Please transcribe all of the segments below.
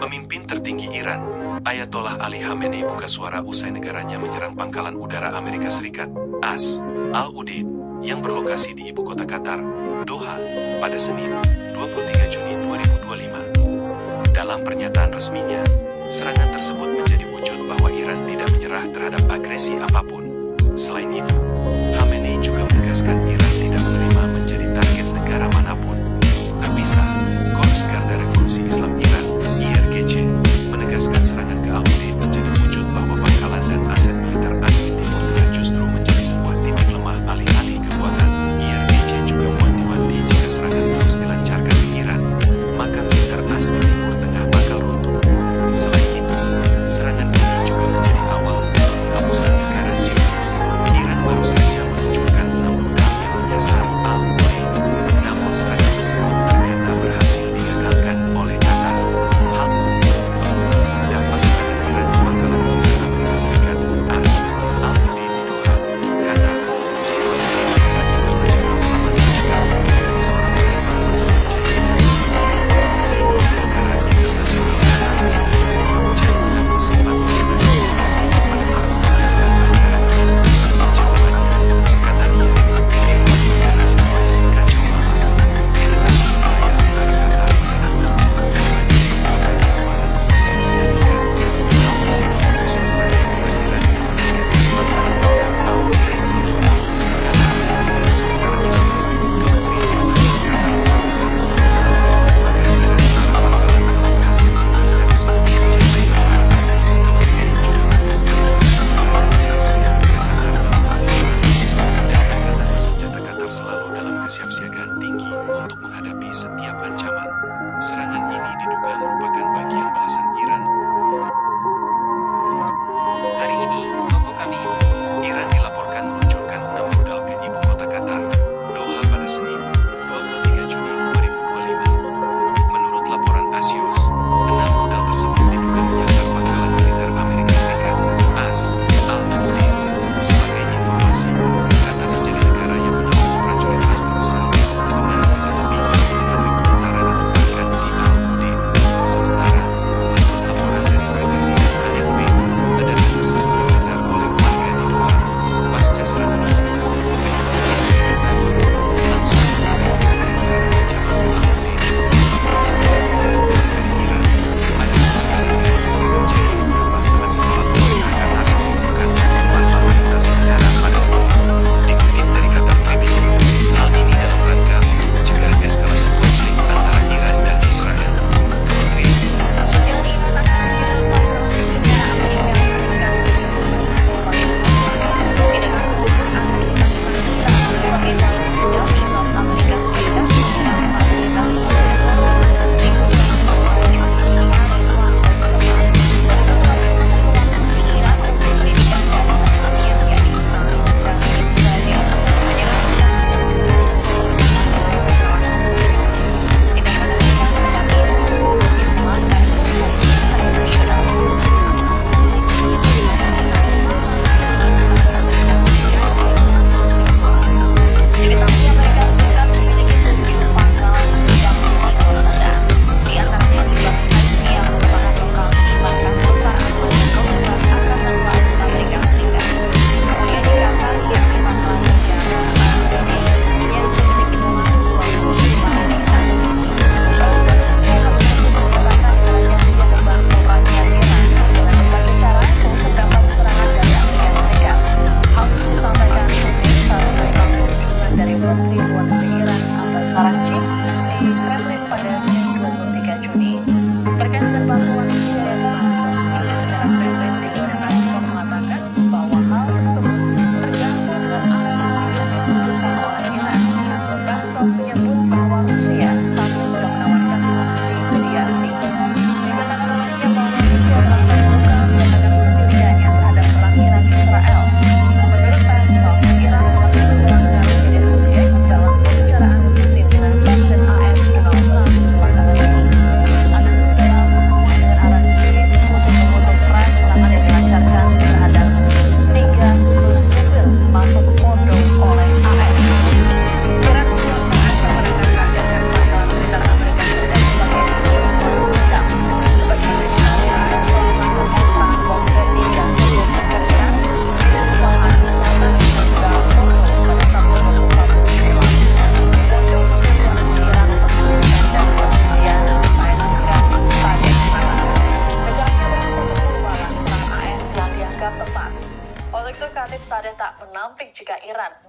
Pemimpin tertinggi Iran, Ayatollah Ali Khamenei buka suara usai negaranya menyerang pangkalan udara Amerika Serikat, AS, Al-Udeid, yang berlokasi di ibu kota Qatar, Doha, pada Senin, 23 Juni 2025. Dalam pernyataan resminya, serangan tersebut menjadi wujud bahwa Iran tidak menyerah terhadap agresi apapun. Selain itu, Khamenei juga menegaskan Iran tidak menerima menjadi target negara manapun. Terpisah, Korps Garda Revolusi Islam Iran, IRGC, menegaskan serangan ke Al-Udeid menjadi wujud bahwa pangkalan dan aset militer AS di Timur Tengah justru menjadi sebuah titik lemah alih-alih kekuatan. IRGC juga mewanti-wanti jika serangan terus dilancarkan ke Iran, maka militer AS di Timur Tengah bakal runtuh. Selain itu, serangan ini juga menjadi awal untuk penghapusan negara Zionis. Iran baru saja meluncurkan 6 rudal yang menyasar Al-Udeid, namun serangan tersebut ternyata berhasil digagalkan oleh Qatar. Hal ini dampak serangan Iran ke pangkalan militer Amerika Serikat, AS, Al-Udeid di Doha, Qatar. Situasi di Iran internasional telah mencekam. Seorang penerbang menjadi negara internasional Qatar tersebut. Jadi, sempat memberikan informasi kepada para petugas negara tersebut. Jawabannya, katanya, negara situasi kacau balau. Iran wilayah antara Qatar dan berbagai kesalahan kekuatan Syria dan Iran. Hal tersebut menyusul serangan Iran yang menargetkan pangkalan militer Al-Udeid di Doha, Qatar. Sementara itu, Kementerian Pertahanan Qatar memastikan bahwa Iran menyerang pangkalan namun hasil bisa disebut menjadi sasaran. Kementerian juga menegaskan bahwa Iran menyampaikan Qatar dalam kondisi dan Angkatan Bersenjata Qatar selalu dalam kesiapsiagaan tinggi untuk menghadapi setiap ancaman. Serangan ini diduga merupakan bagian balasan Iran. Hari ini, toko kami, Iran dilaporkan meluncurkan 6 rudal ke ibu kota Qatar, Doha pada Senin, 23 Juni 2025. Menurut laporan Axios, 6 rudal tersebut diduga menyasar pangkalan militer Amerika Serikat, AS, Al-Udeid. Sebagai informasi, Qatar menjadi negara yang menampung prajurit AS terbesar di Timur Tengah dengan lebih dari 5.000 tentara ditempatkan di Al-Udeid. Sementara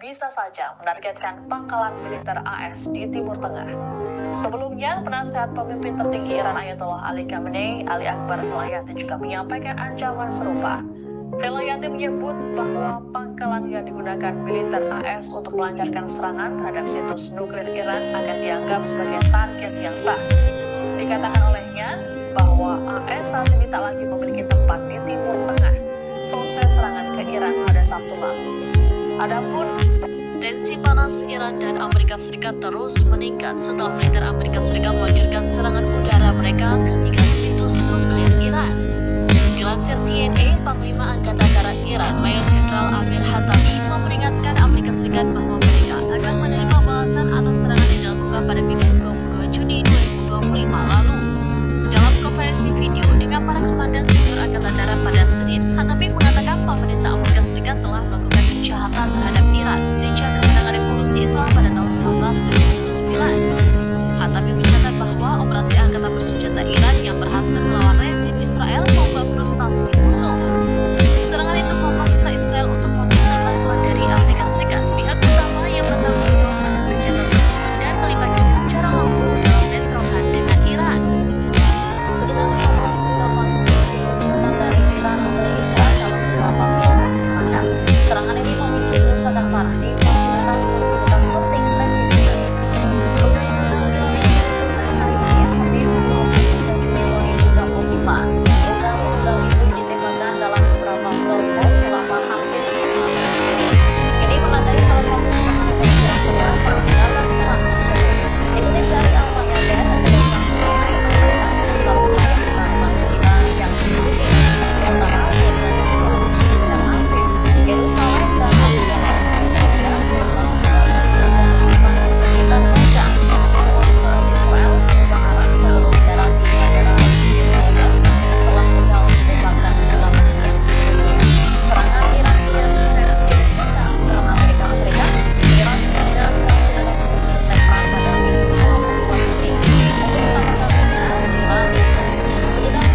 bisa saja menargetkan pangkalan militer AS di Timur Tengah. Sebelumnya, penasehat pemimpin tertinggi Iran Ayatollah Ali Khamenei, Ali Akbar Velayati juga menyampaikan ancaman serupa. Velayati menyebut bahwa pangkalan yang digunakan militer AS untuk melancarkan serangan terhadap situs nuklir Iran akan dianggap sebagai target yang sah. Dikatakan olehnya bahwa AS saat ini tak lagi memiliki tempat di Timur Tengah selesai serangan ke Iran pada Sabtu lalu. Adapun tensi panas Iran dan Amerika Serikat terus meningkat setelah militer Amerika Serikat melanjutkan serangan udara mereka ke 3 situs nuklir Iran. Dilansir TNA, Panglima Angkatan Darat Iran, Mayor Jenderal Amir Hatami, memperingatkan Amerika Serikat bahwa mereka akan menerima balasan atas serangan yang dilakukan pada Minggu 22 Juni 2025 lalu. Dalam konferensi video dengan para komandan senior Angkatan Darat pada Senin, Hatami mengatakan pemerintah Amerika Serikat telah melakukan kejahatan terhadap Iran sejak kemenangan revolusi Islam pada tahun 1979. Hatami mencatat bahwa operasi angkatan bersenjata Iran yang berhasil melawan rezim Israel membuat frustasi musuh. Serangan itu memaksa Israel untuk meminta bantuan dari Amerika Serikat, pihak utama yang bertanggung jawab atas kejahatan tersebut, dan melibatkan secara langsung dalam bentrokan dengan Iran. Sekitar 15 dari Iran untuk Israel dalam beberapa bulan serangan. Serangan ini memicu kerusakan parah di fasilitas penting presiden. Rudal itu ditembakkan dalam beberapa zona selama hampir 5 menit. Ini menandai salah satu serangan yang berapa dalam perang tersebut. Dikutip dari Al-Mayadin, ada serangan yang dalam wilayah Palestina yang diikuti, terutama dan Afif, Yerusalem dan Asia. Kemudian masih sekitar Gaza. Semua Israel berharap sebelum darat di bandara setelah rudal ditembakkan dalam yang serangan Iran yang dilakukan setelah Amerika Serikat, Iran dan fasilitas militer pada Minggu 22 Juni untuk pertama kalinya Iran sekitar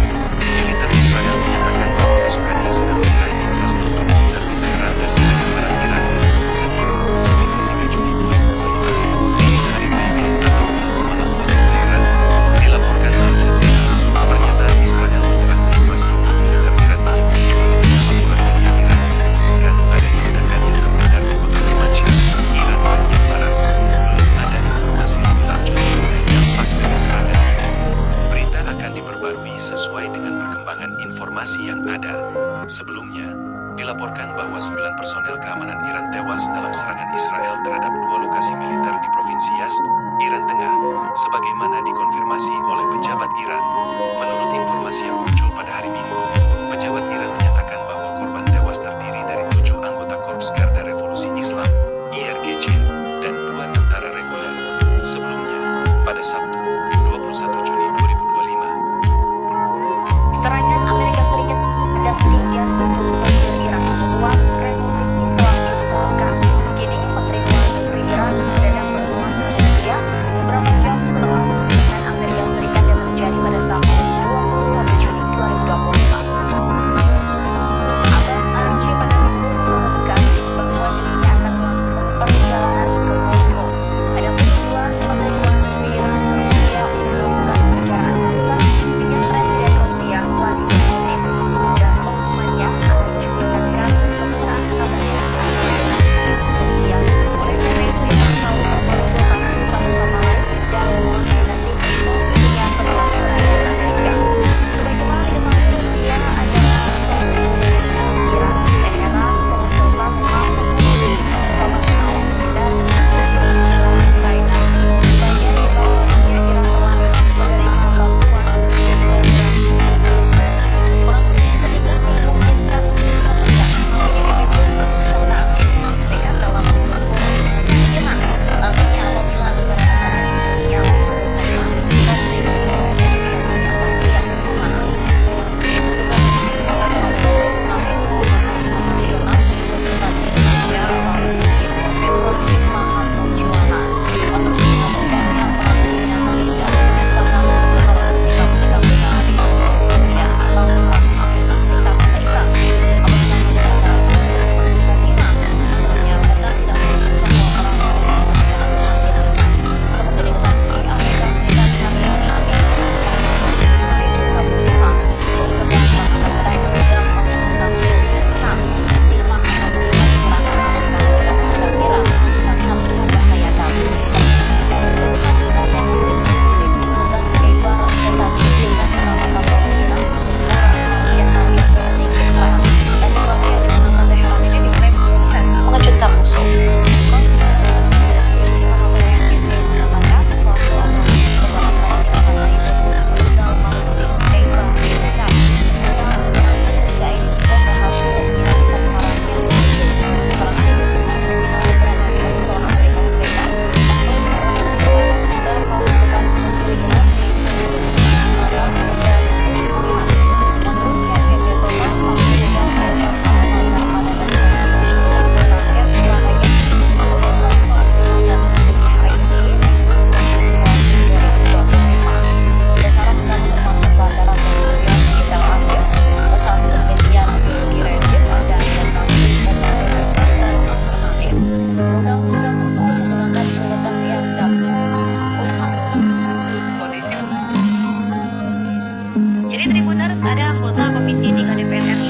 Militer Israel menyatakan bahwa pasukannya sedang menggelar infrastruktur militer di Teheran dan wilayah barat Iran sejak 23 Juni 2025. Ini hari Mei atau Minggu malam waktu Teheran, dilaporkan Al Jazeera. Pernyataan Israel menyerang infrastruktur militer Iran ini muncul di laporan media Iran dan adanya ledakan yang terdengar di kota Kermanshah, Iran bagian barat. Belum ada informasi lebih lanjut mengenai dampak dari serangan ini. Berita akan diperbarui sesuai dengan perkembangan informasi yang ada. Sebelumnya, dilaporkan bahwa 9 personel keamanan Iran tewas dalam serangan Israel terhadap 2 lokasi militer di Provinsi Yazd, Iran Tengah, sebagaimana dikonfirmasi oleh pejabat Iran. Menurut informasi yang muncul pada hari Minggu, pejabat Iran menyatakan bahwa korban tewas terdiri dari 7 anggota Korps Garda Revolusi Islam, IRGC, dan 2 tentara reguler. Sebelumnya, pada Sabtu, 21 Juni 2025, serangan Amerika Serikat terhadap 3 situs nuklir Iran membuat Republik Islam terbuka. Kini, Menteri Luar Negeri Iran sedang berhubungan Rusia beberapa jam setelah pemerintahan Amerika Serikat Dari Tribuners, ada anggota Komisi 3 DPR RI